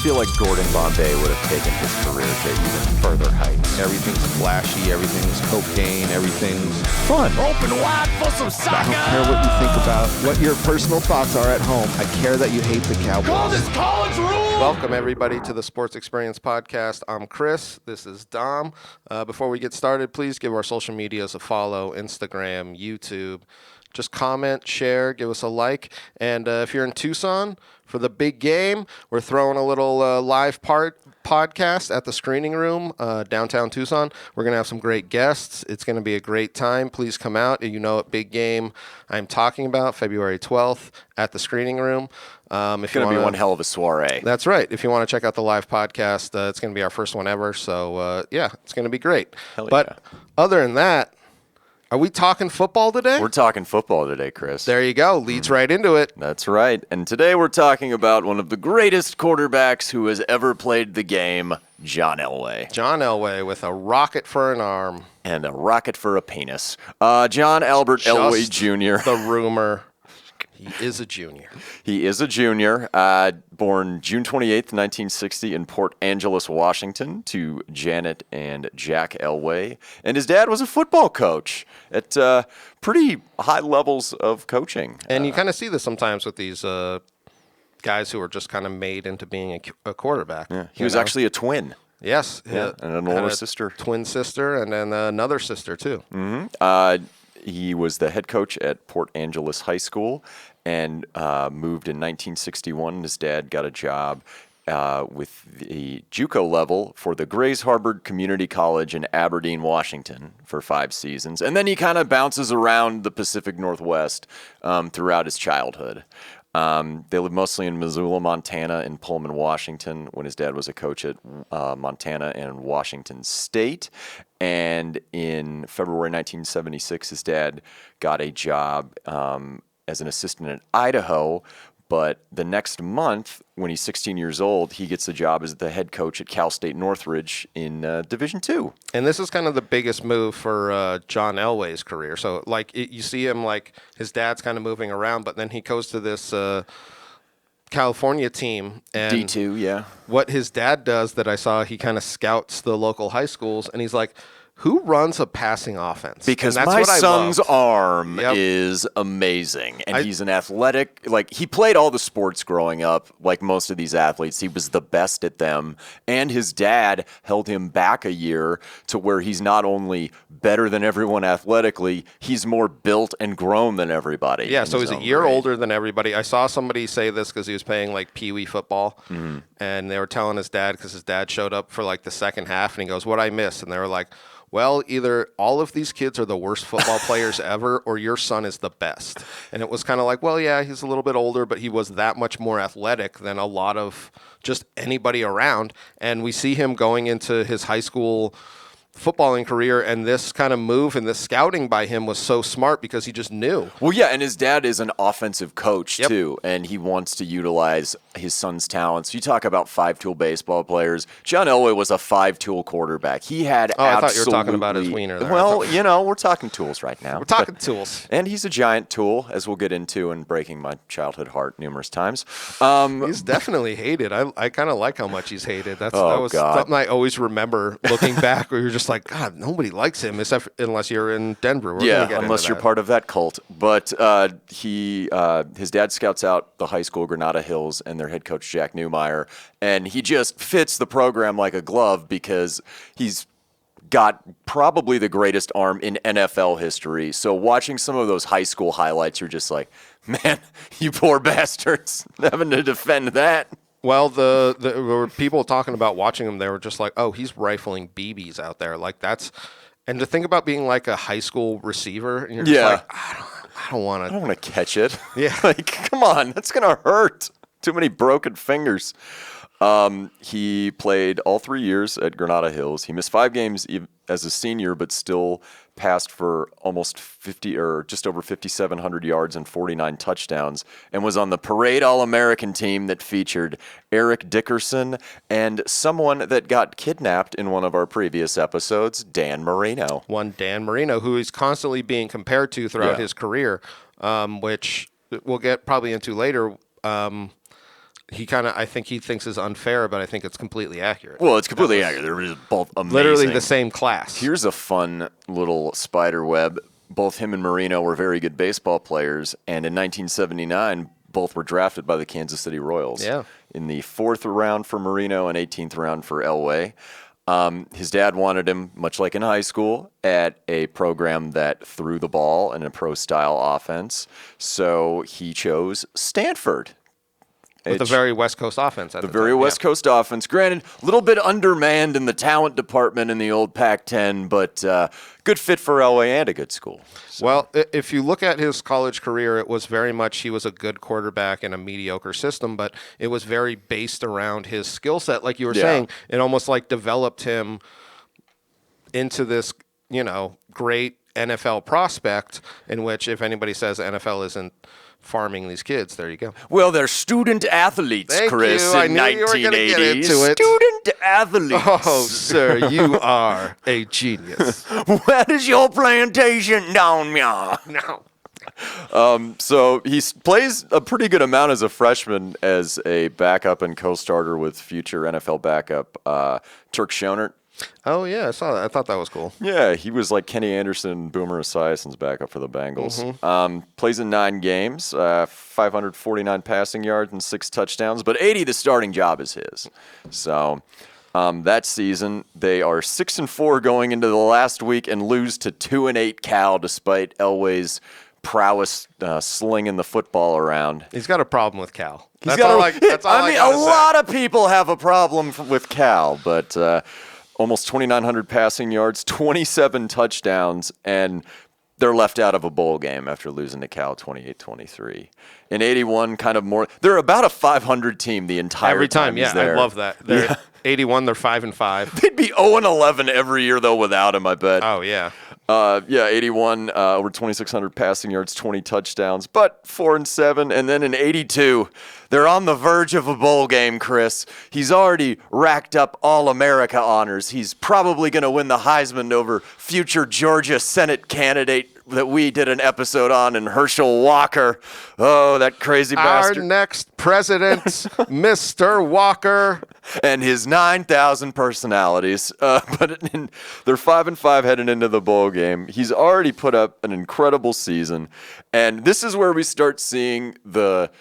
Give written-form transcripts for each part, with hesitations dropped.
feel like Gordon Bombay would have taken his career to even further heights. Everything's flashy, everything's cocaine, everything's Fun. Open wide for some soccer. I don't care what you think about what your personal thoughts are at home. I care that you hate the Cowboys. Call this college rule. Welcome, everybody, to the Sports Experience Podcast. I'm Chris. This is Dom. Before we get started, please give our social medias a follow, Instagram, YouTube. Just comment, share, give us a like. And if you're in Tucson for the big game, we're throwing a little live podcast at the Screening Room, downtown Tucson. We're going to have some great guests. It's going to be a great time. Please come out. You know what big game I'm talking about, February 12th at the Screening Room. It's going to be one hell of a soiree. That's right. If you want to check out the live podcast, it's going to be our first one ever. So, yeah, it's going to be great. But other than that, are we talking football today? We're talking football today, Chris. There you go. Leads right into it. That's right. And today we're talking about one of the greatest quarterbacks who has ever played the game, John Elway. John Elway with a rocket for an arm. And a rocket for a penis. John Albert Elway Jr. The rumor. He is a junior. He is a junior, born June 28th, 1960 in Port Angeles, Washington, to Janet and Jack Elway. And his dad was a football coach at pretty high levels of coaching. And you kind of see this sometimes with these guys who are just kind of made into being a quarterback. Yeah. He was actually a twin. Yes. Yeah, and an older sister. Twin sister, and then another sister, too. Mm-hmm. He was the head coach at Port Angeles High School and moved in 1961. His dad got a job with the JUCO level for the Grays Harbor Community College in Aberdeen, Washington for 5 seasons. And then he kind of bounces around the Pacific Northwest throughout his childhood. They lived mostly in Missoula, Montana, and Pullman, Washington, when his dad was a coach at Montana and Washington State. And in February 1976, his dad got a job as an assistant in Idaho. But the next month, when he's 16 years old, he gets a job as the head coach at Cal State Northridge in Division II. And this is kind of the biggest move for John Elway's career. So, you see him, his dad's kind of moving around, but then he goes to this California team. And D2, yeah. What his dad does that I saw, he kind of scouts the local high schools, and he's like, who runs a passing offense? Because my son's arm is amazing, and he's an athletic. He played all the sports growing up, like most of these athletes. He was the best at them, and his dad held him back a year to where he's not only better than everyone athletically, he's more built and grown than everybody. Yeah, so he's a year older than everybody. I saw somebody say this because he was playing Pee-wee football, and they were telling his dad because his dad showed up for the second half, and he goes, "What'd I miss?" And they were like, well, either all of these kids are the worst football players ever, or your son is the best. And it was kind of like, well, yeah, he's a little bit older, but he was that much more athletic than a lot of just anybody around. And we see him going into his high school footballing career, and this kind of move and this scouting by him was so smart because he just knew. Well, yeah, and his dad is an offensive coach, too, and he wants to utilize his son's talents. You talk about 5-tool baseball players. John Elway was a 5-tool quarterback. He had I thought you were talking about his wiener there. Well, we're talking tools right now. We're talking tools. And he's a giant tool, as we'll get into in breaking my childhood heart numerous times. He's definitely hated. I kind of like how much he's hated. That was something I always remember looking back where you're just like, God, nobody likes him unless you're in Denver. Unless you're part of that cult. But his dad scouts out the high school, Granada Hills, and their head coach, Jack Newmeyer, and he just fits the program like a glove because he's got probably the greatest arm in NFL history. So watching some of those high school highlights, you're just like, man, you poor bastards, having to defend that. Well, there were people talking about watching him. They were just like, "Oh, he's rifling BBs out there." And to think about being like a high school receiver, and you're just like, "I don't want to. I don't want to catch it." Yeah, come on, that's gonna hurt. Too many broken fingers. He played all 3 years at Granada Hills. He missed 5 games as a senior, but still passed for almost 50 or just over 5,700 yards and 49 touchdowns, and was on the Parade All-American team that featured Eric Dickerson and someone that got kidnapped in one of our previous episodes, Dan Marino. One Dan Marino, who is constantly being compared to throughout his career, which we'll get probably into later. I think he thinks is unfair, but I think it's completely accurate. Well, it's completely accurate. They're just both amazing. Literally the same class. Here's a fun little spider web. Both him and Marino were very good baseball players, and in 1979, both were drafted by the Kansas City Royals. Yeah. In the 4th round for Marino and 18th round for Elway. His dad wanted him, much like in high school, at a program that threw the ball in a pro-style offense. So he chose Stanford. With the very West Coast offense. The very West Coast offense. Granted, a little bit undermanned in the talent department in the old Pac-10, but good fit for Elway and a good school. So. Well, if you look at his college career, it was very much he was a good quarterback in a mediocre system, but it was very based around his skill set. Like you were saying, it almost like developed him into this, great NFL prospect in which if anybody says NFL isn't farming these kids, there you go. Well, they're student athletes, Thank Chris, you. I in knew you were 1980s. gonna get into it. Student athletes. Oh, sir, you are a genius. Where is your plantation down here? No. So he plays a pretty good amount as a freshman as a backup and co-starter with future NFL backup Turk Schonert. Oh, yeah, I saw that. I thought that was cool. Yeah, he was like Kenny Anderson and Boomer Esiason's backup for the Bengals. Mm-hmm. Plays in 9 games, 549 passing yards and 6 touchdowns, but 80 the starting job is his. So that season, they are 6-4 going into the last week and lose to 2-8 Cal despite Elway's prowess slinging the football around. He's got a problem with Cal. That's all I mean, a lot of people have a problem with Cal, but almost 2,900 passing yards, 27 touchdowns, and they're left out of a bowl game after losing to Cal 28-23. In 81, kind of more. They're about a 500 team the entire every time. he's Yeah, there. I love that. They're 81, they're 5-5. They'd be 0-11 every year though without him, I bet. Oh yeah. 81 over 2,600 passing yards, 20 touchdowns, but 4-7. And then in 82, they're on the verge of a bowl game, Chris. He's already racked up All-America honors. He's probably going to win the Heisman over future Georgia Senate candidate that we did an episode on, and Herschel Walker. Oh, that crazy bastard. Our next president, Mr. Walker. And his 9,000 personalities. But they're 5-5 heading into the bowl game. He's already put up an incredible season. And this is where we start seeing the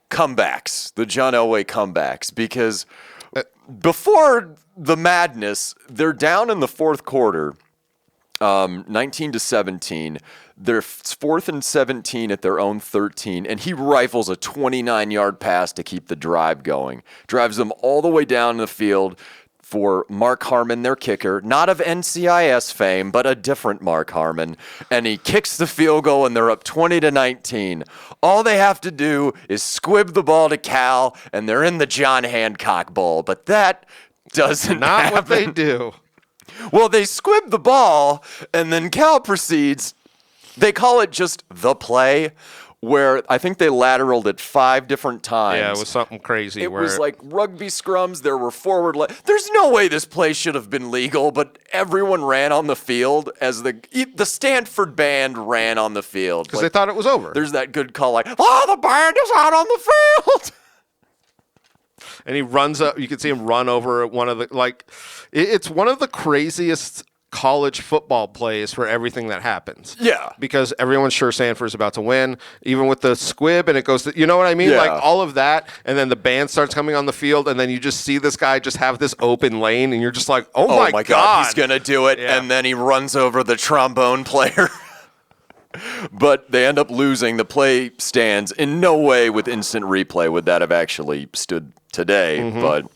comebacks, the John Elway comebacks. Because before the madness, they're down in the 4th quarter, 19-17. They're 4th and 17 at their own 13, and he rifles a 29-yard pass to keep the drive going. Drives them all the way down the field for Mark Harmon, their kicker, not of NCIS fame, but a different Mark Harmon. And he kicks the field goal, and they're up 20-19. All they have to do is squib the ball to Cal, and they're in the John Hancock Bowl. But that doesn't Not happen. what they do. Well, they squib the ball, and then Cal proceeds. They call it just the play, where I think they lateraled it 5 different times. Yeah, it was something crazy. It was like rugby scrums. There were forward. There's no way this play should have been legal, but everyone ran on the field as the Stanford band ran on the field because they thought it was over. There's that good call, like, "Oh, the band is out on the field." And he runs up. You can see him run over one of the it's one of the craziest college football plays for everything that happens. Yeah. Because everyone's sure Stanford's about to win, even with the squib, and it goes to, you know what I mean? Yeah. Like all of that, and then the band starts coming on the field, and then you just see this guy just have this open lane, and you're just like, oh my God. He's going to do it. Yeah. And then he runs over the trombone player. But they end up losing. The play stands. In no way with instant replay would that have actually stood today, but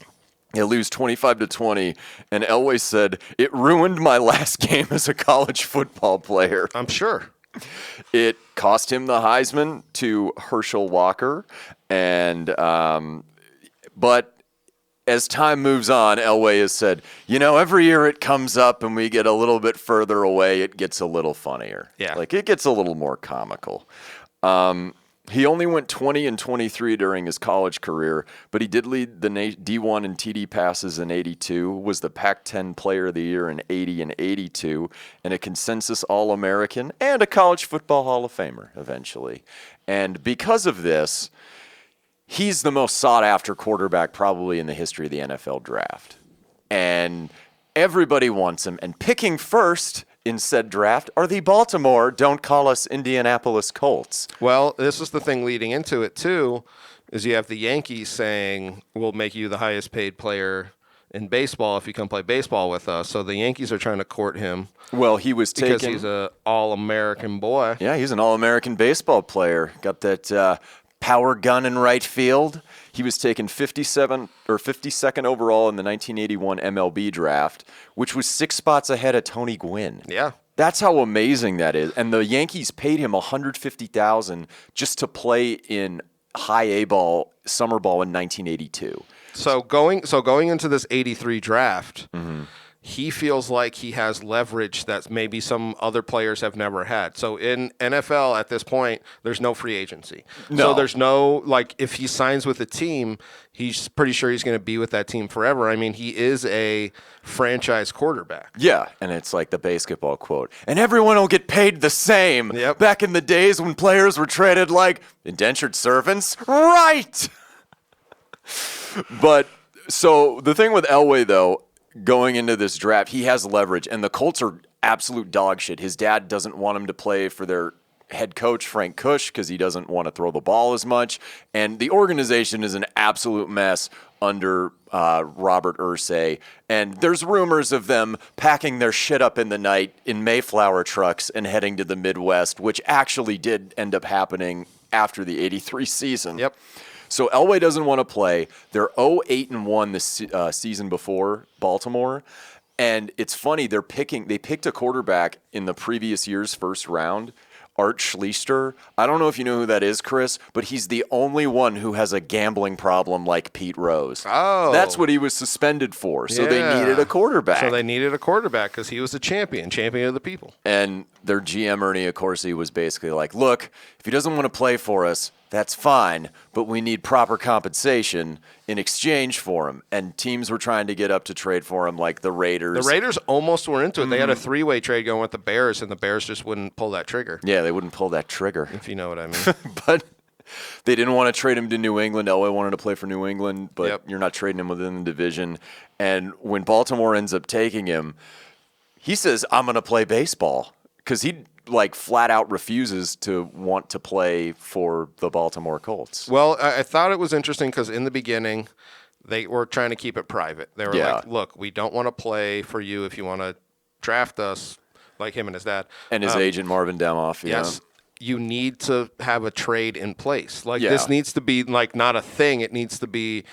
they lose 25-20, and Elway said, "It ruined my last game as a college football player." I'm sure. It cost him the Heisman to Herschel Walker, and but as time moves on, Elway has said, every year it comes up and we get a little bit further away, it gets a little funnier. Yeah. Like it gets a little more comical. He only went 20-23 during his college career, but he did lead the D1 and TD passes in 82, was the Pac-10 Player of the Year in 80 and 82, and a consensus All-American and a College Football Hall of Famer eventually. And because of this, he's the most sought-after quarterback probably in the history of the NFL draft. And everybody wants him. And picking first in said draft are the Baltimore, don't call us Indianapolis Colts. Well, this is the thing leading into it, too, is you have the Yankees saying, we'll make you the highest paid player in baseball if you come play baseball with us. So the Yankees are trying to court him. Well, he was taken. Because he's an all-American boy. Yeah, he's an all-American baseball player. Got that power gun in right field. He was taken 52nd overall in the 1981 MLB draft, which was 6 spots ahead of Tony Gwynn. Yeah. That's how amazing that is. And the Yankees paid him $150,000 just to play in high A ball, summer ball in 1982. So going into this 83 draft, he feels like he has leverage that maybe some other players have never had. So in NFL at this point, there's no free agency. No. So there's no, like, if he signs with a team, he's pretty sure he's going to be with that team forever. I mean, he is a franchise quarterback. Yeah, and it's like the basketball quote. And everyone will get paid the same. Yep. Back in the days when players were traded like indentured servants. Right! But, so the thing with Elway, though, going into this draft, he has leverage, and the Colts are absolute dog shit. His dad doesn't want him to play for their head coach, Frank Kush, because he doesn't want to throw the ball as much. And the organization is an absolute mess under Robert Irsay. And there's rumors of them packing their shit up in the night in Mayflower trucks and heading to the Midwest, which actually did end up happening after the 83 season. Yep. So Elway doesn't want to play. They're 0-8-1 this season before Baltimore. And it's funny, they picked a quarterback in the previous year's first round, Art Schlichter. I don't know if you know who that is, Chris, but he's the only one who has a gambling problem like Pete Rose. Oh. That's what he was suspended for. So they Yeah. needed a quarterback. So they needed a quarterback because he was a champion of the people. And their GM, Ernie Accorsi, was basically like, look, if he doesn't want to play for us, that's fine, but we need proper compensation in exchange for him. And teams were trying to get up to trade for him, like the Raiders. The Raiders almost were into it. They had a 3-way trade going with the Bears, and the Bears just wouldn't pull that trigger, Yeah, they wouldn't pull that trigger. if you know what I mean. But they didn't want to trade him to New England. Elway wanted to play for New England, but Yep. you're not trading him within the division. And when Baltimore ends up taking him, he says, I'm going to play baseball. Because he flat out refuses to want to play for the Baltimore Colts. Well, I thought it was interesting because in the beginning, they were trying to keep it private. They were Yeah. like, look, we don't want to play for you if you want to draft us, like him and his dad. And his agent, Marvin Demoff. Yes. You need to have a trade in place. Like, Yeah. this needs to be, like, not a thing. It needs to be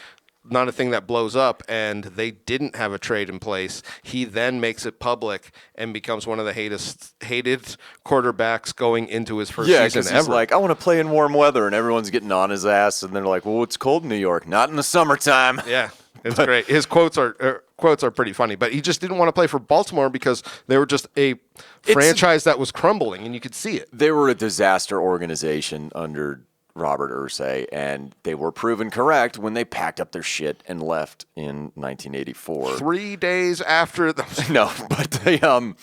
not a thing that blows up, and they didn't have a trade in place. He then makes it public and becomes one of the hated quarterbacks going into his first Yeah, season because he's ever. like, I want to play in warm weather, and everyone's getting on his ass, and they're like, well, it's cold in New York. Not in the summertime. Yeah, it's great. His quotes are pretty funny, but he just didn't want to play for Baltimore because they were just a franchise that was crumbling, and you could see it. They were a disaster organization under Robert Irsay, and they were proven correct when they packed up their shit and left in 1984. 3 days after the No, but they, what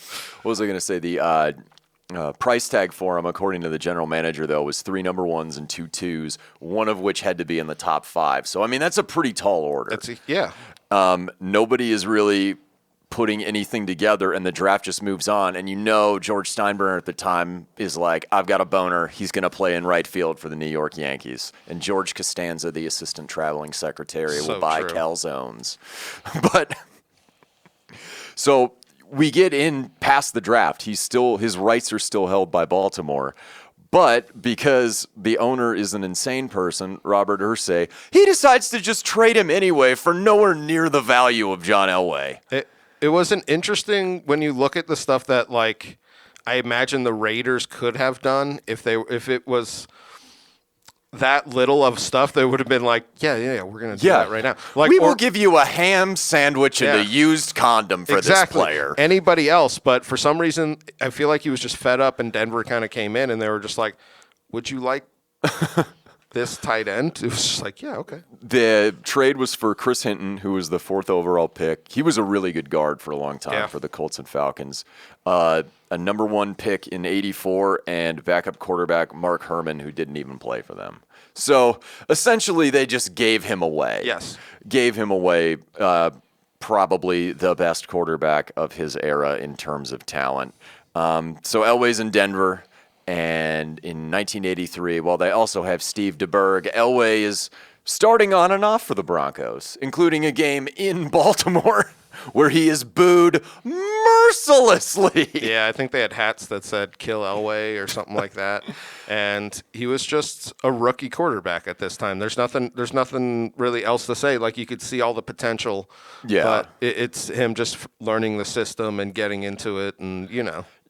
was I going to say? The price tag for him, according to the general manager, though, was 3 number ones and 2 twos, one of which had to be in the top 5. So, I mean, that's a pretty tall order. yeah. Nobody is really putting anything together, and the draft just moves on. And George Steinbrenner at the time is like, I've got a boner. He's going to play in right field for the New York Yankees. And George Costanza, the assistant traveling secretary, So will buy true. calzones. But so we get in past the draft. His rights are still held by Baltimore. But because the owner is an insane person, Robert Irsay, he decides to just trade him anyway for nowhere near the value of John Elway. It was an interesting when you look at the stuff that, like, I imagine the Raiders could have done if it was that little of stuff. They would have been like, yeah, we're gonna do that right now. Like, we will give you a ham sandwich and Yeah. a used condom for exactly. this player. Anybody else, but for some reason, I feel like he was just fed up, and Denver kind of came in, and they were just like, "Would you like this tight end?" It was just like, yeah, okay. The trade was for Chris Hinton, who was the 4th overall pick. He was a really good guard for a long time for the Colts and Falcons. A number 1 pick in '84 and backup quarterback Mark Herman, who didn't even play for them. So essentially, they just gave him away. Yes. Gave him away, probably the best quarterback of his era in terms of talent. So Elway's in Denver, and in 1983, while they also have Steve DeBerg, Elway is starting on and off for the Broncos, including a game in Baltimore where he is booed mercilessly. Yeah, I think they had hats that said "Kill Elway" or something like that, and he was just a rookie quarterback at this time. There's nothing really else to say. Like, you could see all the potential. Yeah. But it's him just learning the system and getting into it, and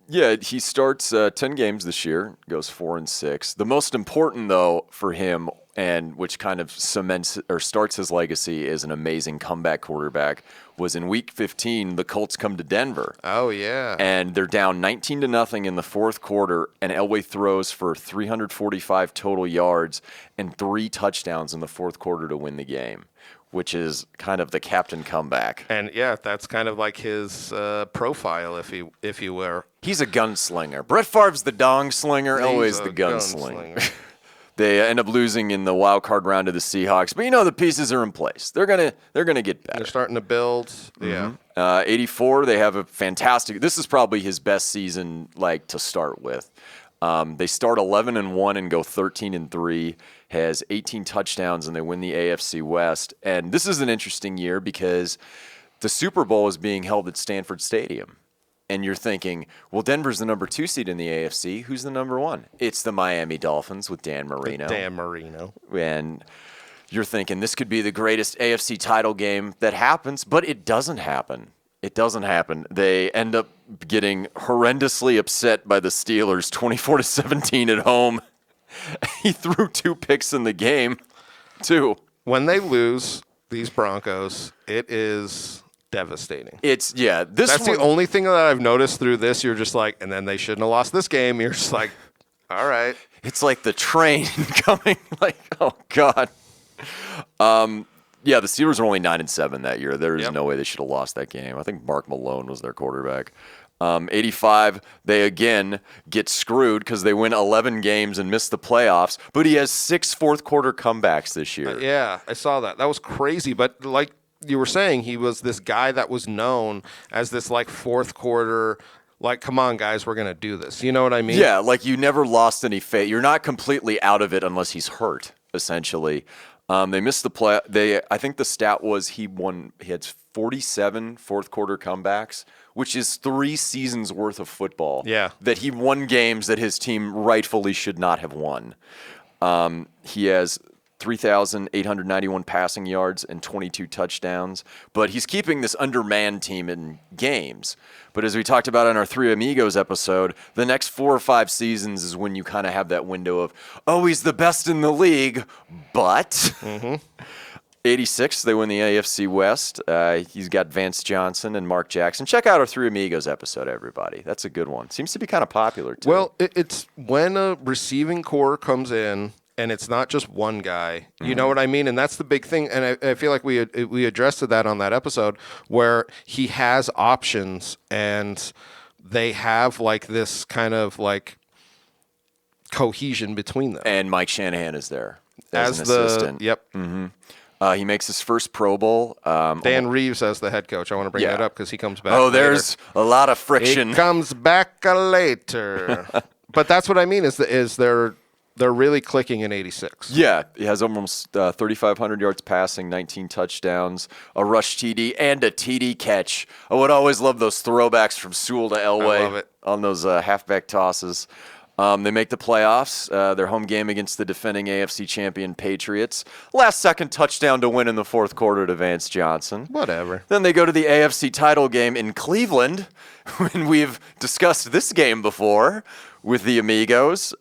Yeah, he starts 10 games this year, goes 4-6. The most important, though, for him, and which kind of cements or starts his legacy as an amazing comeback quarterback, was in Week 15. The Colts come to Denver. Oh yeah. And they're down 19-0 in the fourth quarter, and Elway throws for 345 total yards and 3 touchdowns in the fourth quarter to win the game, which is kind of the captain comeback. And yeah, that's kind of like his profile, if you were. He's a gunslinger. Brett Favre's the dong slinger. Elway's the gunslinger. They end up losing in the wild card round to the Seahawks, but the pieces are in place. They're gonna get better. They're starting to build. Yeah. 84, they have a fantastic. This is probably his best season, to start with. They start 11-1 and go 13-3. Has 18 touchdowns, and they win the AFC West. And this is an interesting year because the Super Bowl is being held at Stanford Stadium. And you're thinking, well, Denver's the number 2 seed in the AFC. Who's the number 1? It's the Miami Dolphins with Dan Marino. And you're thinking this could be the greatest AFC title game that happens, but it doesn't happen. It doesn't happen. They end up getting horrendously upset by the Steelers, 24-17 at home. He threw 2 picks in the game, too. When they lose these Broncos, it is devastating. That's the only thing that I've noticed through this. You're just like, and then they shouldn't have lost this game. You're just like, all right. It's like the train coming. Oh God. Yeah, the Steelers were only 9-7 that year. There is no way they should have lost that game. I think Mark Malone was their quarterback. 85, they again get screwed because they win 11 games and miss the playoffs. But he has 6 fourth-quarter comebacks this year. Yeah, I saw that. That was crazy. But like you were saying, he was this guy that was known as this fourth quarter. Come on, guys, we're going to do this. You know what I mean? Yeah, you never lost any faith. You're not completely out of it unless he's hurt, essentially. They missed the play. I think the stat was he had 47 fourth-quarter comebacks, which is 3 seasons worth of football. Yeah. That he won games that his team rightfully should not have won. He has 3,891 passing yards and 22 touchdowns, but he's keeping this undermanned team in games. But as we talked about in our Three Amigos episode, the next 4 or 5 seasons is when you kind of have that window of, he's the best in the league, but 86, they win the AFC West. He's got Vance Johnson and Mark Jackson. Check out our Three Amigos episode, everybody. That's a good one. Seems to be kind of popular, too. Well, it's when a receiving core comes in, and it's not just one guy. You know what I mean? And that's the big thing. And I feel like we addressed that on that episode where he has options and they have this kind of cohesion between them. And Mike Shanahan is there as an assistant. Yep. He makes his first Pro Bowl. Dan Reeves as the head coach. I want to bring that up because he comes back there's a lot of friction. He comes back later. But that's what I mean is they're really clicking in 86. Yeah, he has almost 3,500 yards passing, 19 touchdowns, a rush TD, and a TD catch. I would always love those throwbacks from Sewell to Elway. I love it. On those halfback tosses. They make the playoffs, their home game against the defending AFC champion Patriots. Last-second touchdown to win in the fourth quarter to Vance Johnson. Whatever. Then they go to the AFC title game in Cleveland, when we've discussed this game before with the Amigos.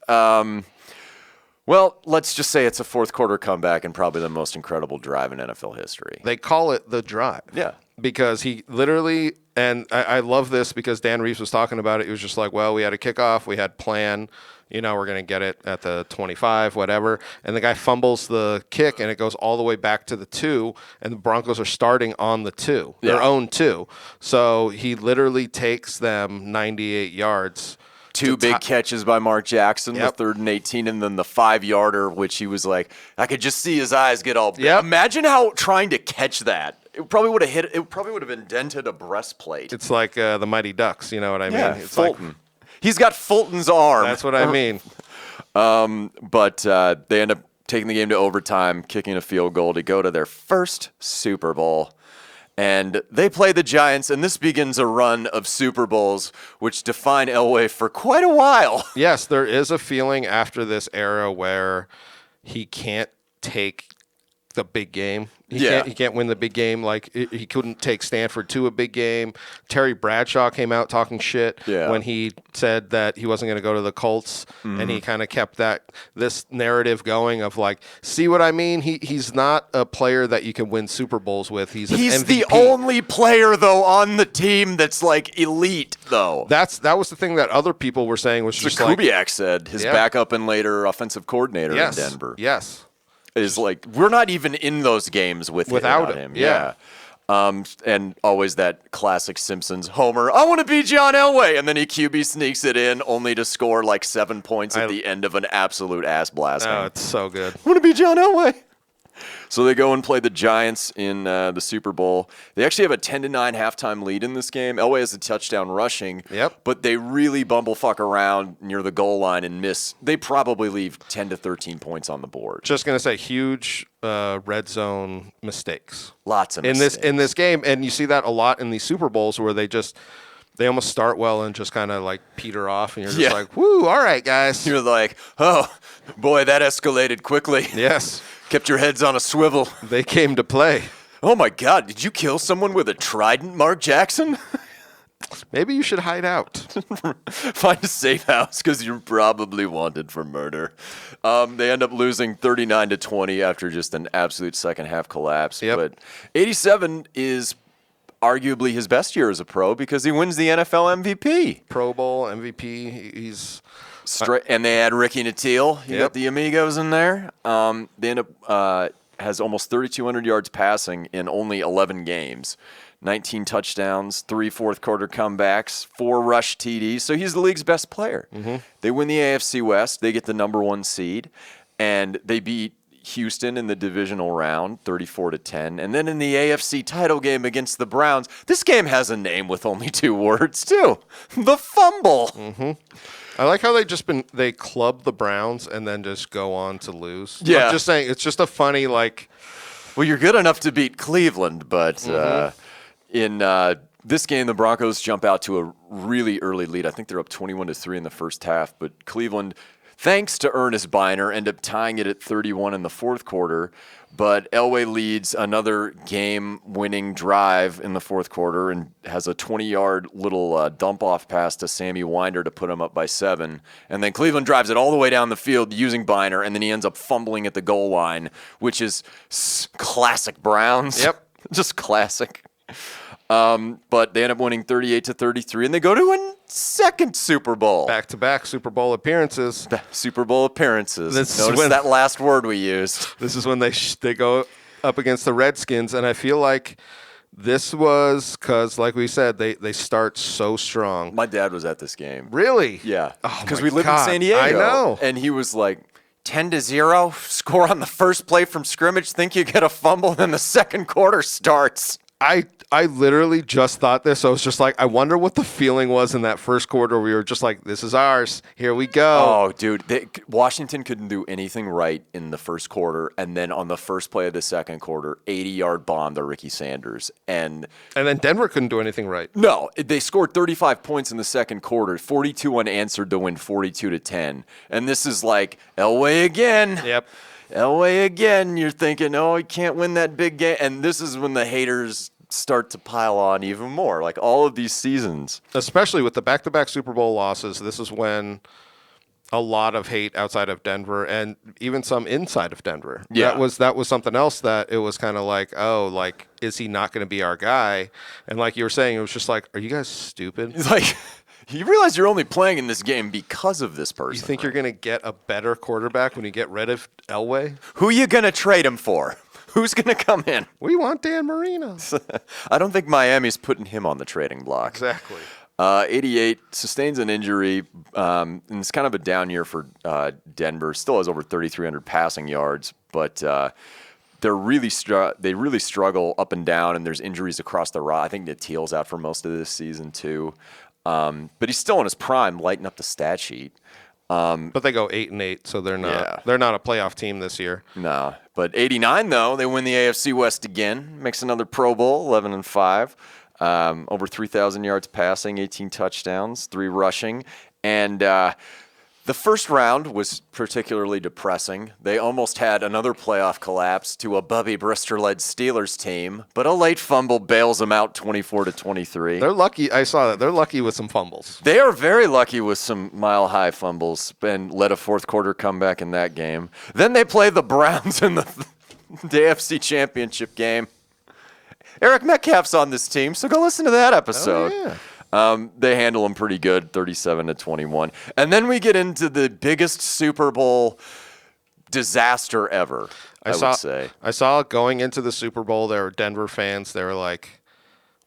Well, let's just say it's a fourth-quarter comeback and probably the most incredible drive in NFL history. They call it the drive. Yeah. Because he literally, and I love this because Dan Reeves was talking about it. He was just like, we had a kickoff. We had plan. We're going to get it at the 25, whatever. And the guy fumbles the kick, and it goes all the way back to the 2, and the Broncos are starting on the 2, their own 2. So he literally takes them 98 yards Two big catches by Mark Jackson, Yep. the 3rd and 18, and then the 5-yarder, which he was like, I could just see his eyes get all big. Yep. Imagine how trying to catch that. It probably would have hit. It probably would have indented a breastplate. It's like the Mighty Ducks, you know what I mean? Yeah, It's Fulton. He's got Fulton's arm. That's what I mean. But they end up taking the game to overtime, kicking a field goal to go to their first Super Bowl. And they play the Giants, and this begins a run of Super Bowls, which define Elway for quite a while. Yes, there is a feeling after this era where he can't take the big game. He can't win the big game. Like he couldn't take Stanford to a big game. Terry Bradshaw came out talking shit when he said that he wasn't going to go to the Colts, and he kind of kept this narrative going of like, see what I mean? He's not a player that you can win Super Bowls with. He's an He's MVP. the only player though on the team that's like elite though. That was the thing that other people were saying was just like Kubiak said, his backup and later offensive coordinator in Denver. Yes. Is like, we're not even in those games without him. Yeah. And always that classic Simpsons Homer, I want to be John Elway. And then he QB sneaks it in only to score like 7 points at the end of an absolute ass blasting. Oh, it's so good. I want to be John Elway. So they go and play the Giants in the Super Bowl. They actually have a 10-9 halftime lead in this game. Elway has a touchdown rushing. Yep. But they really bumblefuck around near the goal line and miss. They probably leave 10 to 13 points on the board. Just going to say huge red zone mistakes. Lots of mistakes. In this game. And you see that a lot in these Super Bowls where they almost start well and just kind of like peter off. And you're just like, whoo, all right, guys. You're like, oh, boy, that escalated quickly. Yes. Kept your heads on a swivel. They came to play. Oh, my God. Did you kill someone with a trident, Mark Jackson? Maybe you should hide out. Find a safe house because you're probably wanted for murder. They end up losing 39-20 after just an absolute second-half collapse. Yep. But 87 is arguably his best year as a pro because he wins the NFL MVP. Pro Bowl, MVP. He's... And they had Ricky Nattiel. You got the Amigos in there. They end up has almost 3,200 yards passing in only 11 games. 19 touchdowns, 3 fourth-quarter comebacks, 4 rush TDs. So he's the league's best player. Mm-hmm. They win the AFC West. They get the number 1 seed. And they beat Houston in the divisional round, 34-10. And then in the AFC title game against the Browns, this game has a name with only 2 words, too. The fumble. Mm-hmm. I like how they club the Browns and then just go on to lose. Yeah. I'm just saying, it's just a funny, like... Well, you're good enough to beat Cleveland, but in this game, the Broncos jump out to a really early lead. I think they're up 21-3 in the first half, but Cleveland, thanks to Ernest Biner, end up tying it at 31 in the fourth quarter. But Elway leads another game-winning drive in the fourth quarter and has a 20-yard little dump-off pass to Sammy Winder to put him up by 7. And then Cleveland drives it all the way down the field using Biner, and then he ends up fumbling at the goal line, which is classic Browns. Yep. Just classic. But they end up winning 38-33, and they go to a second Super Bowl. Back-to-back Super Bowl appearances. Super Bowl appearances. This Notice that last word we used. This is when they go up against the Redskins, and I feel like this was because, like we said, they start so strong. My dad was at this game. Really? Yeah. Oh, Because my we lived God. in San Diego. I know. And he was like, 10-0, score on the first play from scrimmage, think you get a fumble, then the second quarter starts. I literally just thought this. I was just like, I wonder what the feeling was in that first quarter. We were just like, this is ours. Here we go. Oh, dude. Washington couldn't do anything right in the first quarter. And then on the first play of the second quarter, 80-yard bomb to Ricky Sanders. And then Denver couldn't do anything right. No, they scored 35 points in the second quarter, 42 unanswered to win 42-10. And this is like, Elway again. Yep. Elway again. You're thinking, oh, he can't win that big game. And this is when the haters start to pile on even more, like all of these seasons. Especially with the back-to-back Super Bowl losses, this is when a lot of hate outside of Denver and even some inside of Denver. Yeah. That was something else that it was kind of like, oh, like, is he not going to be our guy? And like you were saying, it was just like, are you guys stupid? It's like, you realize you're only playing in this game because of this person. You think you're going to get a better quarterback when you get rid of Elway? Who are you going to trade him for? Who's going to come in? We want Dan Marino. I don't think Miami's putting him on the trading block. Exactly. 88, sustains an injury, and it's kind of a down year for Denver. Still has over 3,300 passing yards, but they really struggle up and down, and there's injuries across the roster. I think DiTolla's out for most of this season too, but he's still in his prime, lighting up the stat sheet. But they go 8-8, so they're not a playoff team this year. No, but 89 though, they win the AFC West again, makes another Pro Bowl, 11-5. Over 3,000 yards passing, 18 touchdowns, 3 rushing. And the first round was particularly depressing. They almost had another playoff collapse to a Bubby Brister-led Steelers team, but a late fumble bails them out 24-23. They're lucky. I saw that. They're lucky with some fumbles. They are very lucky with some mile-high fumbles and led a fourth-quarter comeback in that game. Then they play the Browns in the AFC Championship game. Eric Metcalf's on this team, so go listen to that episode. Oh, yeah. They handle him pretty good, 37-21. And then we get into the biggest Super Bowl disaster ever, I would say. I saw going into the Super Bowl, there were Denver fans. They were like,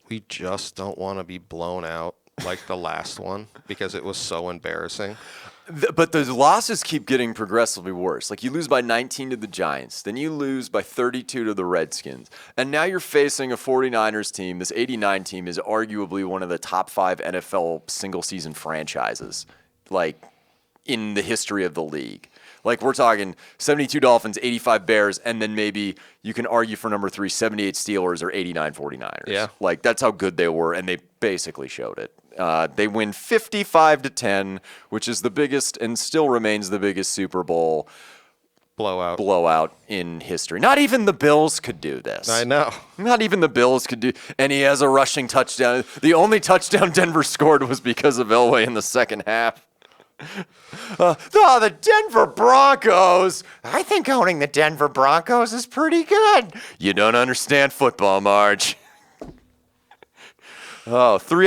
we just don't want to be blown out like the last one because it was so embarrassing. But the losses keep getting progressively worse. Like, you lose by 19 to the Giants, then you lose by 32 to the Redskins, and now you're facing a 49ers team. This 89 team is arguably one of the top 5 NFL single-season franchises, like, in the history of the league. Like, we're talking 72 Dolphins, 85 Bears, and then maybe you can argue for number 3, 78 Steelers or 89 49ers. Yeah. Like, that's how good they were, and they basically showed it. They win 55-10, which is the biggest and still remains the biggest Super Bowl blowout in history. Not even the Bills could do this. I know. Not even the Bills could do. And he has a rushing touchdown. The only touchdown Denver scored was because of Elway in the second half. The Denver Broncos. I think owning the Denver Broncos is pretty good. You don't understand football, Marge. 3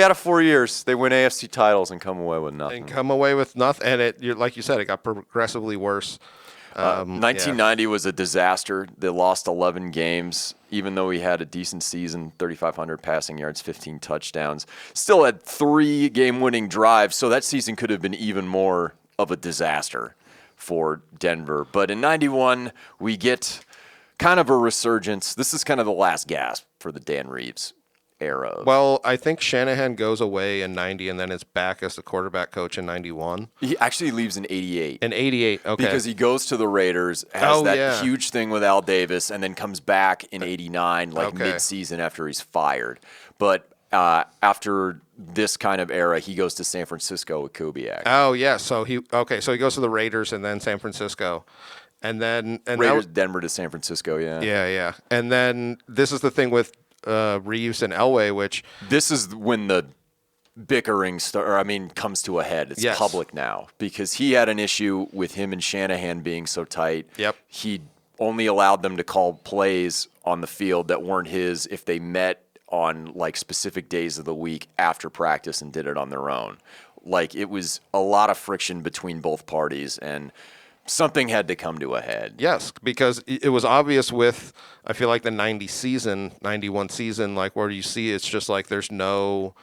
out of 4 years, they win AFC titles and come away with nothing. And like you said, it got progressively worse. 1990 was a disaster. They lost 11 games, even though he had a decent season, 3,500 passing yards, 15 touchdowns. Still had 3 game-winning drives, so that season could have been even more of a disaster for Denver. But in 91, we get kind of a resurgence. This is kind of the last gasp for the Dan Reeves era. Well, I think Shanahan goes away in 90 and then is back as the quarterback coach in 91. He actually leaves in 88. In 88, okay. Because he goes to the Raiders, has huge thing with Al Davis, and then comes back in 89, mid-season after he's fired. But after this kind of era, he goes to San Francisco with Kubiak. Oh, yeah. So he goes to the Raiders and then San Francisco. And then Raiders, Denver to San Francisco, yeah. Yeah. And then this is the thing with Reeves and Elway, which this is when the bickering comes to a head. It's public now because he had an issue with him and Shanahan being so tight. Yep. He only allowed them to call plays on the field that weren't his if they met on like specific days of the week after practice and did it on their own. Like, it was a lot of friction between both parties, and something had to come to a head. Yes, because it was obvious with, I feel like the 91 season, like where you see it's just like there's no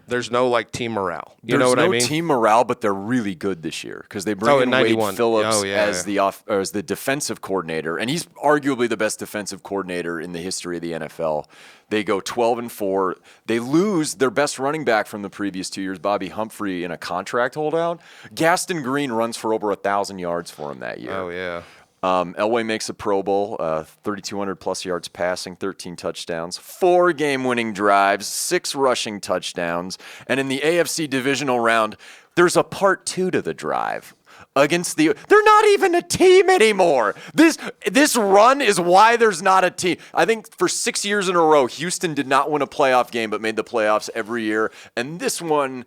like team morale. You know what I mean? There's no team morale, but they're really good this year because they bring in Wade Phillips as the defensive coordinator, and he's arguably the best defensive coordinator in the history of the NFL. They go 12-4. They lose their best running back from the previous 2 years, Bobby Humphrey, in a contract holdout. Gaston Green runs for over 1,000 yards for him that year. Oh, yeah. Elway makes a Pro Bowl, 3,200-plus yards passing, 13 touchdowns, 4 game-winning drives, 6 rushing touchdowns. And in the AFC divisional round, there's a part 2 to the drive. They're not even a team anymore. This run is why there's not a team. I think for 6 years in a row, Houston did not win a playoff game but made the playoffs every year. And this one,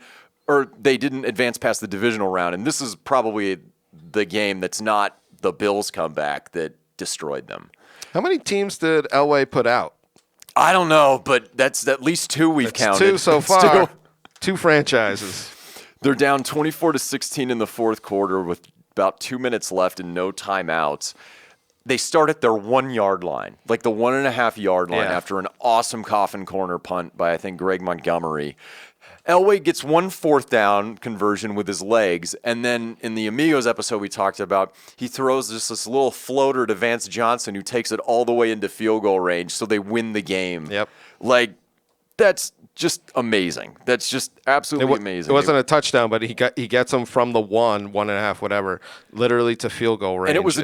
or they didn't advance past the divisional round. And this is probably the game that's not the Bills comeback that destroyed them. How many teams did Elway put out? I don't know, but that's at least 2 we've counted. 2 so far. 2 franchises. They're down 24-16 in the fourth quarter with about 2 minutes left and no timeouts. they start at their 1 yard line, like the 1.5 yard line, Yeah. after an awesome coffin corner punt by, I think, Greg Montgomery. Elway gets 1 4th down conversion with his legs, and then in the Amigos episode we talked about, he throws this little floater to Vance Johnson, who takes it all the way into field goal range, so they win the game. Yep. Like, that's just amazing. That's just absolutely amazing. It wasn't a touchdown, but he gets them from the 1.5, whatever, literally to field goal range. And it was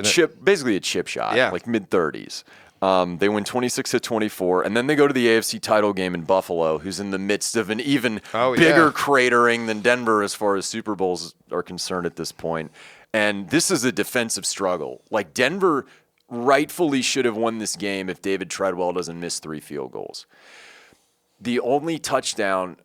basically a chip shot, Yeah. like mid-30s. They win 26-24, and then they go to the AFC title game in Buffalo, who's in the midst of an even bigger cratering than Denver as far as Super Bowls are concerned at this point. And this is a defensive struggle. Like, Denver rightfully should have won this game if David Treadwell doesn't miss 3 field goals. The only touchdown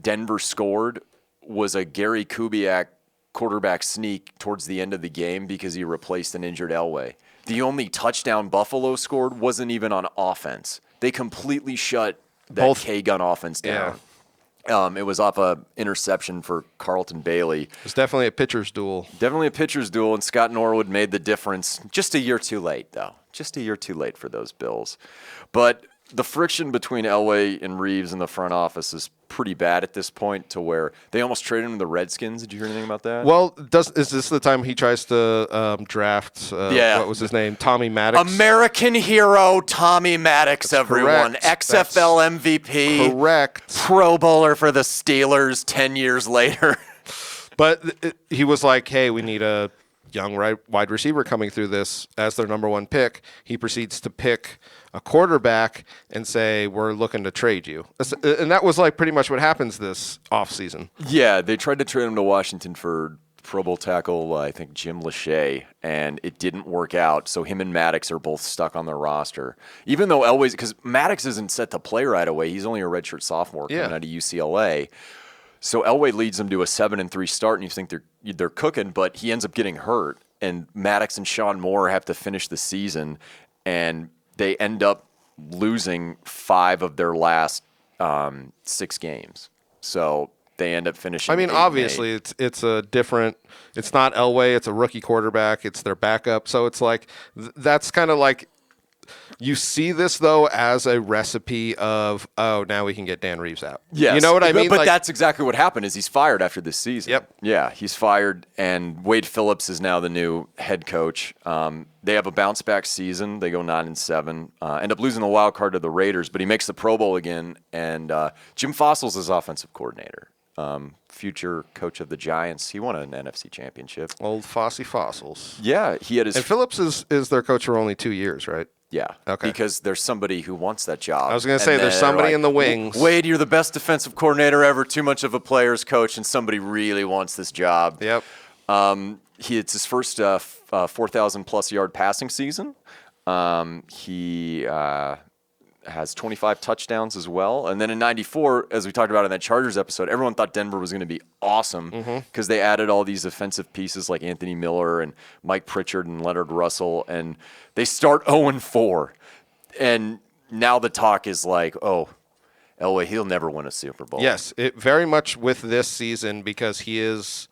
Denver scored was a Gary Kubiak quarterback sneak towards the end of the game because he replaced an injured Elway. The only touchdown Buffalo scored wasn't even on offense. They completely shut that K-gun offense down. Yeah. It was off a interception for Carlton Bailey. It's definitely a pitcher's duel. Definitely a pitcher's duel, and Scott Norwood made the difference. Just a year too late, though. Just a year too late for those Bills. But the friction between Elway and Reeves in the front office is pretty bad at this point, to where they almost traded him to the Redskins. Did you hear anything about that? Well, is this the time he tries to draft, what was his name, Tommy Maddox? American hero Tommy Maddox, That's everyone. correct. XFL MVP. Correct. Pro Bowler for the Steelers 10 years later. But he was like, hey, we need a young wide receiver coming through this as their number 1 pick. He proceeds to pick a quarterback and say, we're looking to trade you. And that was like pretty much what happens this offseason. Yeah, they tried to trade him to Washington for Pro Bowl tackle, I think, Jim Lachey, and it didn't work out. So him and Maddox are both stuck on their roster. Even though Elway's, because Maddox isn't set to play right away. He's only a redshirt sophomore coming out of UCLA. So Elway leads them to a 7-3 start, and you think they're cooking, but he ends up getting hurt. And Maddox and Sean Moore have to finish the season, and they end up losing 5 of their last 6 games. So they end up finishing. I mean, obviously, it's a different. It's not Elway. It's a rookie quarterback. It's their backup. So it's like that's kind of like. You see this, though, as a recipe of, now we can get Dan Reeves out. Yes. You know what I mean? But that's exactly what happened, is he's fired after this season. Yep. Yeah, he's fired, and Wade Phillips is now the new head coach. They have a bounce-back season. They go 9-7, end up losing the wild card to the Raiders, but he makes the Pro Bowl again, and Jim Fossil's his offensive coordinator. Future coach of the Giants. He won an NFC championship. Old Fossey Fossils. Yeah, he had his... And Phillips is their coach for only 2 years, right? Yeah, okay. Because there's somebody who wants that job. I was going to say, there's somebody in the wings. Wade, you're the best defensive coordinator ever, too much of a player's coach, and somebody really wants this job. Yep. It's his first 4,000-plus yard passing season. He has 25 touchdowns as well. And then in 94, as we talked about in that Chargers episode, everyone thought Denver was going to be awesome because they added all these offensive pieces like Anthony Miller and Mike Pritchard and Leonard Russell, and they start 0-4. And now the talk is like, Elway, he'll never win a Super Bowl. Yes, it very much with this season, because he is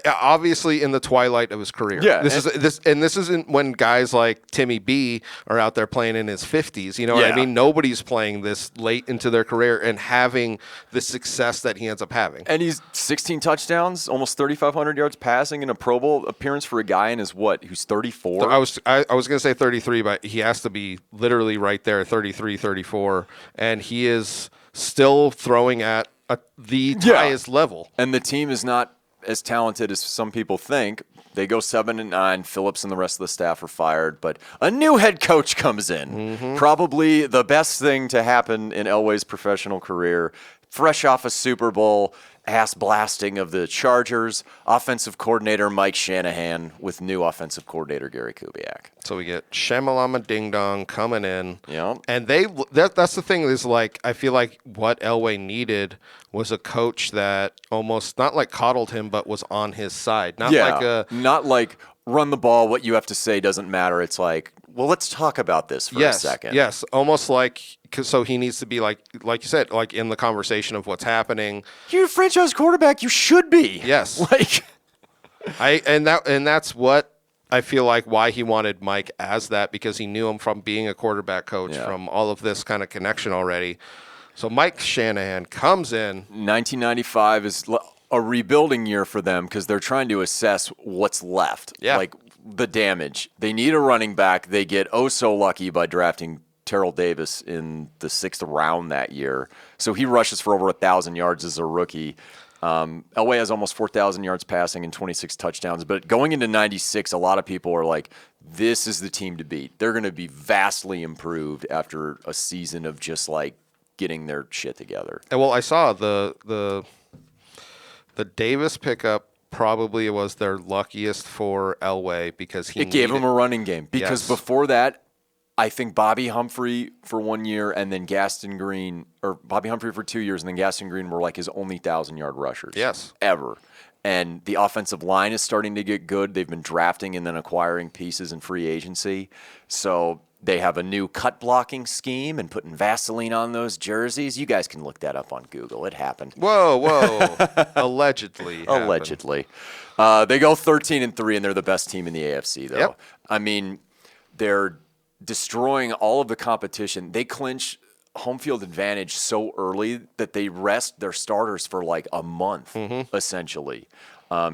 obviously in the twilight of his career. Yeah, this isn't when guys like Timmy B are out there playing in his 50s. You know what I mean? Nobody's playing this late into their career and having the success that he ends up having. And he's 16 touchdowns, almost 3,500 yards passing in a Pro Bowl appearance for a guy in his who's 34? I was going to say 33, but he has to be literally right there, 33, 34, and he is still throwing at the highest level. And the team is not as talented as some people think. They go 7-9. Phillips and the rest of the staff are fired, but a new head coach comes in. Probably the best thing to happen in Elway's professional career. Fresh off a Super Bowl, ass blasting of the Chargers, offensive coordinator Mike Shanahan with new offensive coordinator Gary Kubiak. So we get Shamalama Ding Dong coming in. Yeah. And that's the thing, is like, I feel like what Elway needed was a coach that almost not like coddled him, but was on his side. Not like run the ball, what you have to say doesn't matter. It's like, well, let's talk about this for a second. Yes, almost like, so he needs to be like you said, like in the conversation of what's happening. You're a franchise quarterback. You should be. Yes. Like, and that's what I feel like why he wanted Mike as that, because he knew him from being a quarterback coach, from all of this kind of connection already. So Mike Shanahan comes in. 1995 is a rebuilding year for them because they're trying to assess what's left, like the damage. They need a running back. They get so lucky by drafting Terrell Davis in the 6th round that year. So he rushes for over 1,000 yards as a rookie. Elway has almost 4,000 yards passing and 26 touchdowns. But going into 96, a lot of people are like, this is the team to beat. They're going to be vastly improved after a season of just like getting their shit together. And well, I saw the Davis pickup probably was their luckiest for Elway because it gave him a running game. Because before that, I think Bobby Humphrey for 1 year and then Gaston Green, or Bobby Humphrey for 2 years and then Gaston Green were like his only 1,000-yard rushers. Yes. Ever. And the offensive line is starting to get good. They've been drafting and then acquiring pieces in free agency. So they have a new cut blocking scheme and putting Vaseline on those jerseys. You guys can look that up on Google. It happened. Whoa. Allegedly. Allegedly. They go 13-3 and they're the best team in the AFC though. Yep. I mean, they're destroying all of the competition. They clinch home field advantage so early that they rest their starters for like a month, essentially.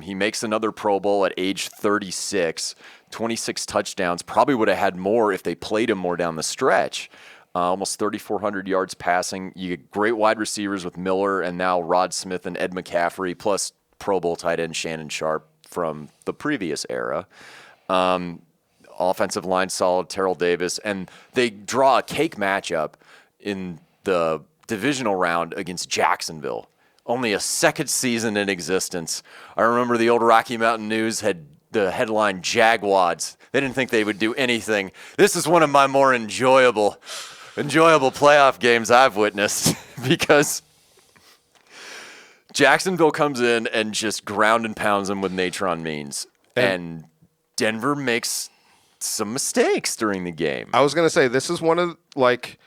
He makes another Pro Bowl at age 36, 26 touchdowns. Probably would have had more if they played him more down the stretch. Almost 3,400 yards passing. You get great wide receivers with Miller and now Rod Smith and Ed McCaffrey, plus Pro Bowl tight end Shannon Sharp from the previous era. Offensive line solid, Terrell Davis, and they draw a cake matchup in the divisional round against Jacksonville. Only a second season in existence. I remember the old Rocky Mountain News had the headline Jagwads. They didn't think they would do anything. This is one of my more enjoyable playoff games I've witnessed because Jacksonville comes in and just ground and pounds them with Natron means. And Denver makes some mistakes during the game. I was going to say, this is one of, like,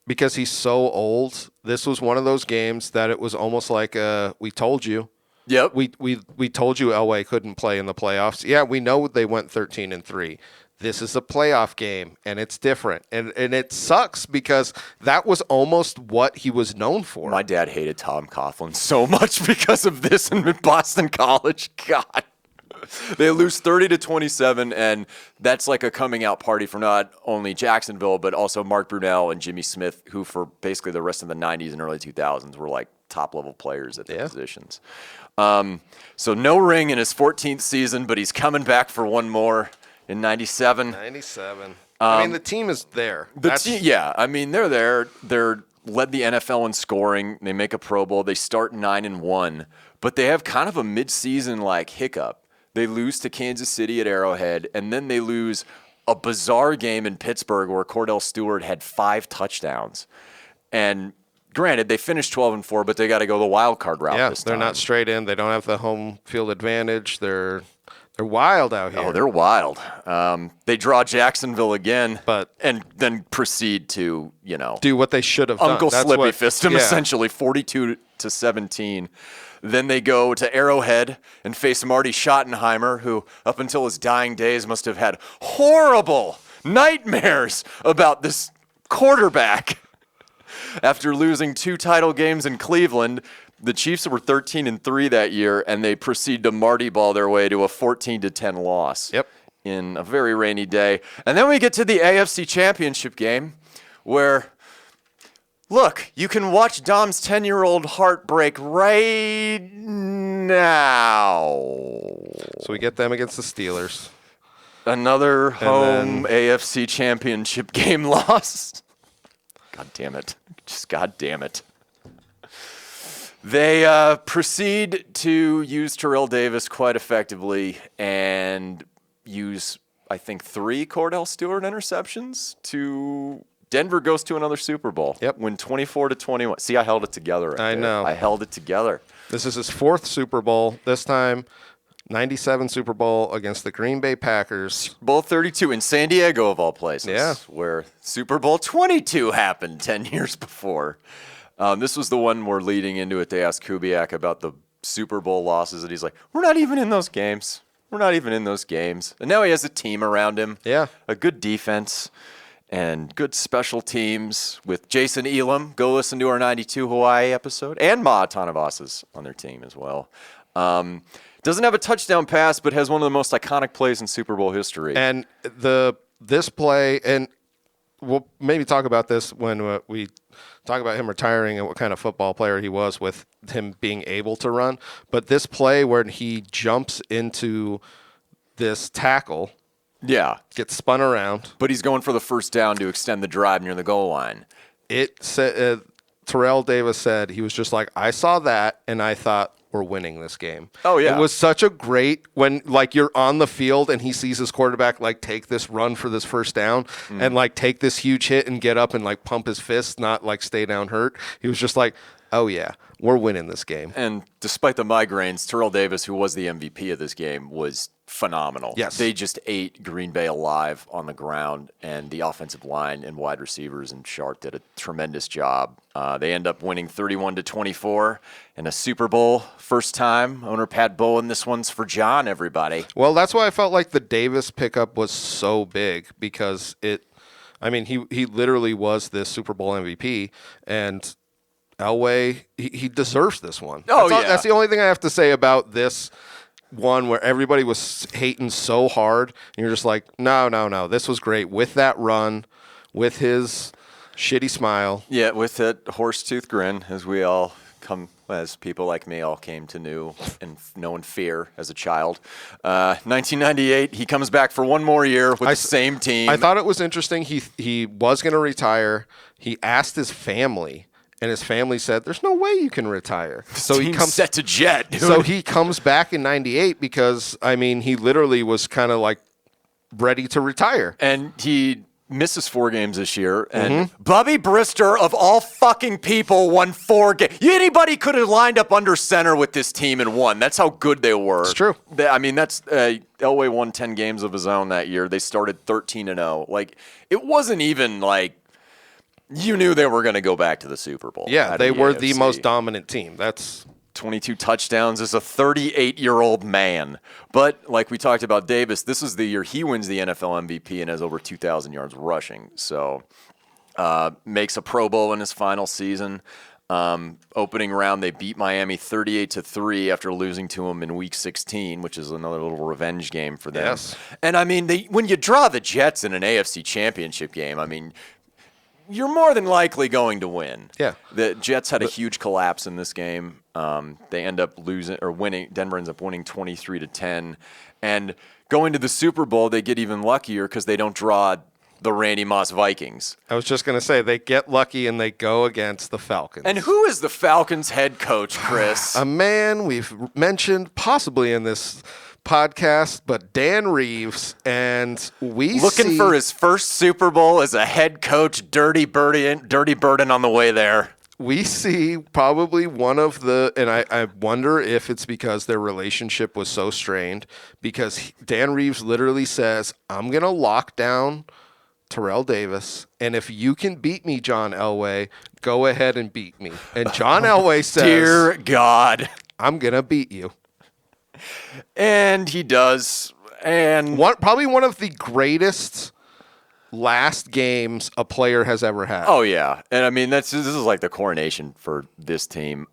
because he's so old, this was one of those games that it was almost like we told you. Yep. We told you Elway couldn't play in the playoffs. Yeah, we know they went 13-3. This is a playoff game, and it's different. And it sucks because that was almost what he was known for. My dad hated Tom Coughlin so much because of this in Boston College. God. They lose 30-27, and that's like a coming out party for not only Jacksonville, but also Mark Brunell and Jimmy Smith, who for basically the rest of the 90s and early 2000s were like top-level players at their positions. So no ring in his 14th season, but he's coming back for one more in 97. 97. I mean, the team is there. I mean, they're there. They're led the NFL in scoring. They make a Pro Bowl. They start 9-1, but they have kind of a mid-season like hiccup. They lose to Kansas City at Arrowhead, and then they lose a bizarre game in Pittsburgh where Cordell Stewart had 5 touchdowns. And granted, they finished 12-4, but they got to go the wild card route this time. They're not straight in. They don't have the home field advantage. They're wild out here. Oh, they're wild. They draw Jacksonville again, and then proceed to, do what they should have done. Uncle Slippy Fist them, essentially, 42-17. Then they go to Arrowhead and face Marty Schottenheimer, who up until his dying days must have had horrible nightmares about this quarterback. After losing 2 title games in Cleveland, the Chiefs were 13-3 that year, and they proceed to Marty ball their way to a 14-10 loss in a very rainy day. And then we get to the AFC Championship game where, look, you can watch Dom's 10-year-old heart break right now. So we get them against the Steelers. Another home AFC Championship game loss. God damn it. Just God damn it. They proceed to use Terrell Davis quite effectively and use, I think, 3 Cordell Stewart interceptions to Denver goes to another Super Bowl. Yep. Win 24-21. See, I held it together. Right I there. know. I held it together. This is his 4th Super Bowl. This time, 97 Super Bowl against the Green Bay Packers. Bowl 32 in San Diego, of all places. Yeah. Where Super Bowl 22 happened 10 years before. This was the one where leading into it, they asked Kubiak about the Super Bowl losses, and he's like, we're not even in those games. We're not even in those games. And now he has a team around him. Yeah. A good defense and good special teams with Jason Elam. Go listen to our 92 Hawaii episode. And Ma Tanavas's on their team as well. Doesn't have a touchdown pass, but has one of the most iconic plays in Super Bowl history. And this play, and we'll maybe talk about this when we talk about him retiring and what kind of football player he was with him being able to run. But this play where he jumps into this tackle, gets spun around. But he's going for the first down to extend the drive near the goal line. It said Terrell Davis said he was just like, I saw that and I thought, we're winning this game. Oh, yeah. It was such a great when, like, you're on the field and he sees his quarterback, like, take this run for this first down and, like, take this huge hit and get up and, like, pump his fist, not, like, stay down hurt. He was just like, oh, yeah, we're winning this game. And despite the migraines, Terrell Davis, who was the MVP of this game, was phenomenal. Yes. They just ate Green Bay alive on the ground, and the offensive line and wide receivers and Sharp did a tremendous job. They end up winning 31-24 in a Super Bowl, first time. Owner Pat Bowen, this one's for John, everybody. Well, that's why I felt like the Davis pickup was so big because he literally was this Super Bowl MVP, and Elway, he deserves this one. That's the only thing I have to say about this one where everybody was hating so hard, and you're just like, no, this was great with that run, with his shitty smile. Yeah, with that horse-tooth grin, as people like me all came to know and fear as a child. 1998, he comes back for one more year with the same team. I thought it was interesting. He was going to retire. He asked his family, and his family said, "There's no way you can retire." So he comes set to jet. Dude. So he comes back in '98 because he literally was kind of like ready to retire, and he misses 4 games this year. And Bubby Brister, of all fucking people, won 4 games. Anybody could have lined up under center with this team and won. That's how good they were. It's true. Elway won 10 games of his own that year. They started 13-0. Like, it wasn't even like. You knew they were going to go back to the Super Bowl. Yeah, they were the most dominant team. That's 22 touchdowns as a 38-year-old man. But like we talked about Davis, this is the year he wins the NFL MVP and has over 2,000 yards rushing. So makes a Pro Bowl in his final season. Opening round, they beat Miami 38-3 after losing to them in Week 16, which is another little revenge game for them. Yes. And when you draw the Jets in an AFC Championship game, you're more than likely going to win. Yeah. The Jets had a huge collapse in this game. They end up losing or winning. Denver ends up winning 23-10. And going to the Super Bowl, they get even luckier because they don't draw the Randy Moss Vikings. I was just going to say, they get lucky and they go against the Falcons. And who is the Falcons head coach, Chris? A man we've mentioned possibly in this podcast, but Dan Reeves, and looking for his first Super Bowl as a head coach, dirty burden on the way there. We see probably one of the, and I wonder if it's because their relationship was so strained, because Dan Reeves literally says, I'm going to lock down Terrell Davis, and if you can beat me, John Elway, go ahead and beat me. And John Elway says, Dear God, I'm going to beat you. And he does. And probably one of the greatest last games a player has ever had. Oh, yeah. And this is like the coronation for this team.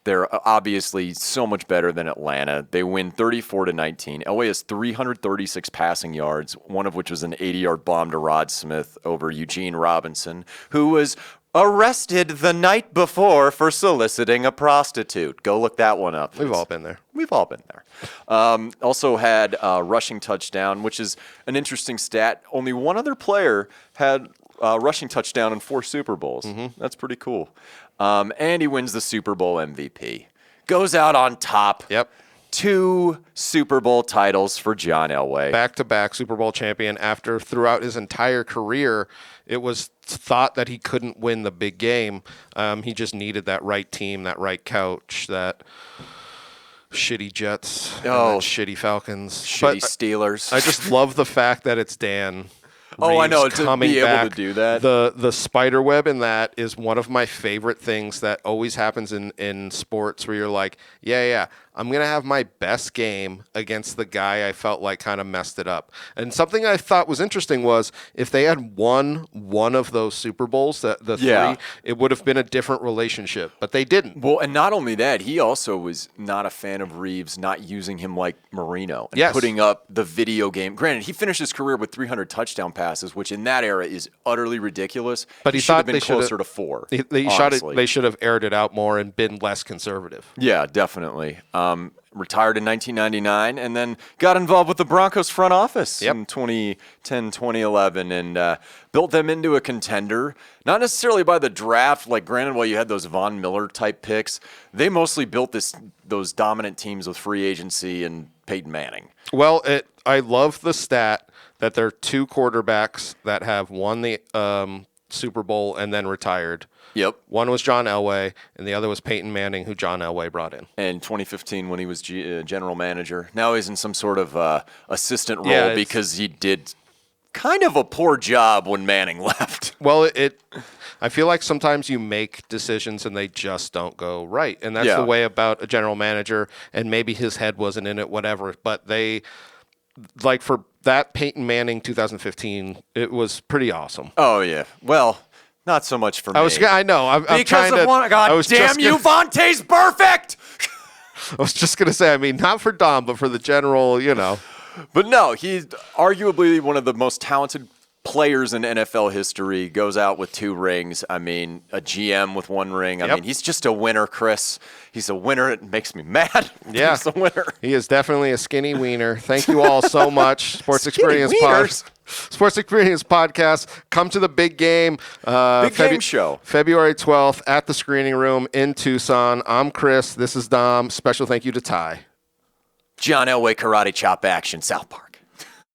They're obviously so much better than Atlanta. They win 34-19. Elway has 336 passing yards, one of which was an 80-yard bomb to Rod Smith over Eugene Robinson, who was arrested the night before for soliciting a prostitute. Go look that one up. We've all been there. We've all been there. Also had a rushing touchdown, which is an interesting stat. Only one other player had a rushing touchdown in 4 Super Bowls. That's pretty cool. And he wins the Super Bowl MVP. Goes out on top. Yep. 2 Super Bowl titles for John Elway. Back-to-back Super Bowl champion after throughout his entire career, it was thought that he couldn't win the big game. He just needed that right team, that right coach, that shitty Jets, and that shitty Falcons. Shitty Steelers. I just love the fact that it's Dan I know, to coming be able back. to do that. The spider web in that is one of my favorite things that always happens in sports where you're like, yeah, I'm going to have my best game against the guy I felt like kind of messed it up. And something I thought was interesting was if they had won one of those Super Bowls, the Yeah. three, it would have been a different relationship. But they didn't. Well, and not only that, he also was not a fan of Reeves not using him like Marino and Yes. putting up the video game. Granted, he finished his career with 300 touchdown passes, which in that era is utterly ridiculous. But he should have thought been they should closer to 4. They should have aired it out more and been less conservative. Yeah, definitely. Retired in 1999 and then got involved with the Broncos front office in 2010, 2011 and built them into a contender. Not necessarily by the draft. Like, granted, while you had those Von Miller type picks, they mostly built those dominant teams with free agency and Peyton Manning. Well, I love the stat that there are 2 quarterbacks that have won the Super Bowl and then retired. Yep. One was John Elway, and the other was Peyton Manning, who John Elway brought in. And 2015 when he was general manager. Now he's in some sort of assistant role Yeah, because he did kind of a poor job when Manning left. Well, I feel like sometimes you make decisions and they just don't go right. And that's the way about a general manager, and maybe his head wasn't in it, whatever. But like for that Peyton Manning 2015, it was pretty awesome. Oh, yeah. Well, not so much for me. I know. I'm because trying of to, one. God damn you, Vontae's perfect! I was just going to say, I mean, not for Dom, but for the general, But no, he's arguably one of the most talented players in NFL history. Goes out with 2 rings. I mean, a GM with 1 ring. I mean, he's just a winner, Chris. He's a winner. It makes me mad. Yeah. He's a winner. He is definitely a skinny wiener. Thank you all so much. Sports Experience Podcast. Come to the big game. Big game show. February 12th at the Screening Room in Tucson. I'm Chris. This is Dom. Special thank you to Ty. John Elway karate chop action, South Park.